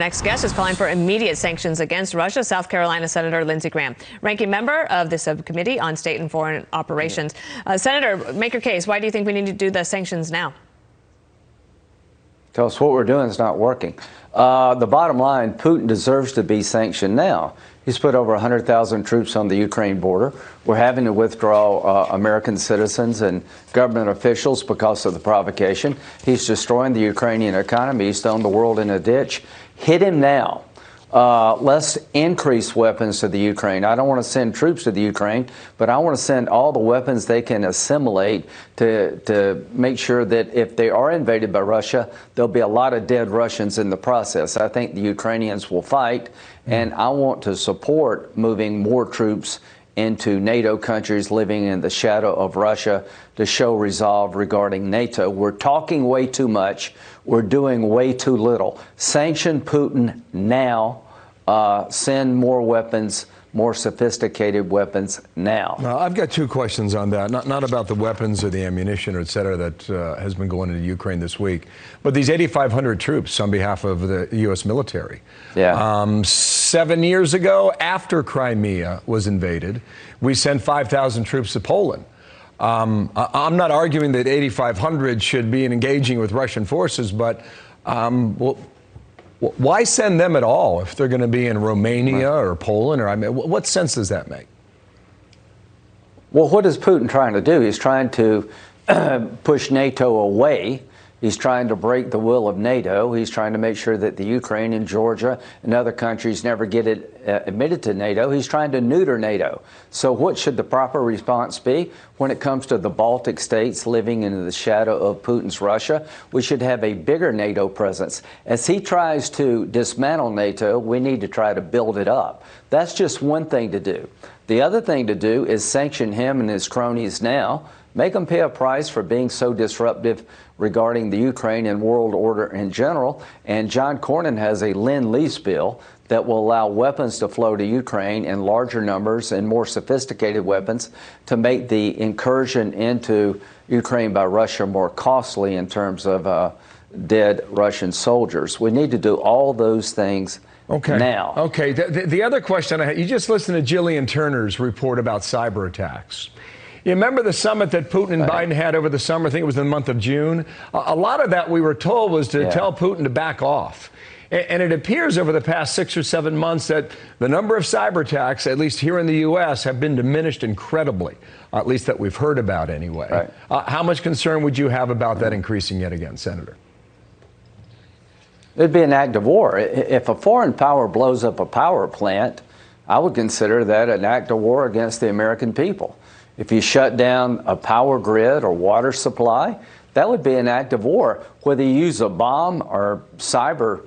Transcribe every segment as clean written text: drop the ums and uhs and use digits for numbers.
next guest is calling for immediate sanctions against Russia. South Carolina Senator Lindsey Graham, ranking member of the subcommittee on state and foreign operations. Senator, make your case. Why do you think we need to do the sanctions now? Tell us what we're doing is not working. The bottom line, Putin deserves to be sanctioned now. He's put over 100,000 troops on the Ukraine border. We're having to withdraw American citizens and government officials because of the provocation. He's destroying the Ukrainian economy. He's thrown the world in a ditch. Hit him now. Let's increase weapons to the Ukraine. I don't want to send troops to the Ukraine, but I want to send all the weapons they can assimilate to make sure that if they are invaded by Russia, there'll be a lot of dead Russians in the process. I think the Ukrainians will fight, and I want to support moving more troops into NATO countries living in the shadow of Russia to show resolve regarding NATO. We're talking way too much. We're doing way too little. Sanction Putin now. Send more weapons, more sophisticated weapons now. Now, I've got two questions on that, not about the weapons or the ammunition or et cetera that has been going into Ukraine this week, but these 8,500 troops on behalf of the U.S. military. Yeah. 7 years ago, after Crimea was invaded, we sent 5,000 troops to Poland. I'm not arguing that 8,500 should be engaging with Russian forces, but why send them at all if they're going to be in Romania or Poland? Or I mean, what sense does that make? Well, what is Putin trying to do? He's trying to push NATO away. He's trying to break the will of NATO. He's trying to make sure that the Ukraine and Georgia and other countries never get admitted to NATO. He's trying to neuter NATO. So what should the proper response be when it comes to the Baltic states living in the shadow of Putin's Russia? We should have a bigger NATO presence. As he tries to dismantle NATO, we need to try to build it up. That's just one thing to do. The other thing to do is sanction him and his cronies now. Make them pay a price for being so disruptive regarding the Ukraine and world order in general. And John Cornyn has a Lend-Lease bill that will allow weapons to flow to Ukraine in larger numbers and more sophisticated weapons to make the incursion into Ukraine by Russia more costly in terms of dead Russian soldiers. We need to do all those things now. Okay. The other question I had, you just listened to Gillian Turner's report about cyber attacks. You remember the summit that Putin and Biden had over the summer? I think it was in the month of June. A lot of that we were told was to tell Putin to back off. And it appears over the past 6 or 7 months that the number of cyber attacks, at least here in the U.S., have been diminished incredibly, at least that we've heard about anyway. Right. How much concern would you have about that increasing yet again, Senator? It'd be an act of war. If a foreign power blows up a power plant, I would consider that an act of war against the American people. If you shut down a power grid or water supply, that would be an act of war. Whether you use a bomb or cyber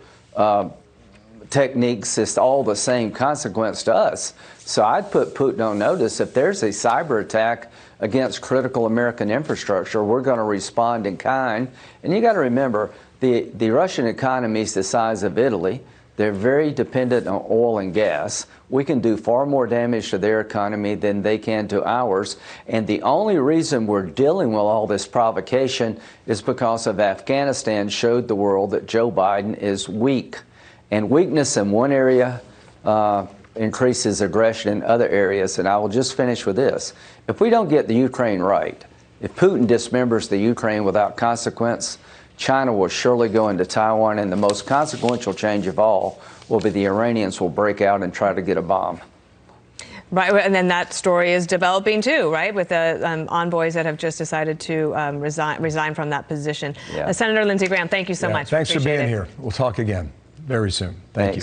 techniques, it's all the same consequence to us. So I'd put Putin on notice. If there's a cyber attack against critical American infrastructure, we're going to respond in kind. And you got to remember, the Russian economy is the size of Italy. They're very dependent on oil and gas. We can do far more damage to their economy than they can to ours. And the only reason we're dealing with all this provocation is because of Afghanistan showed the world that Joe Biden is weak. And weakness in one area increases aggression in other areas. And I will just finish with this. If we don't get the Ukraine right, if Putin dismembers the Ukraine without consequence, China will surely go into Taiwan, and the most consequential change of all will be the Iranians will break out and try to get a bomb. Right, and then that story is developing too, right, with the envoys that have just decided to resign from that position. Yeah. Senator Lindsey Graham, thank you so much. Thanks for being here. We'll talk again very soon. Thank you.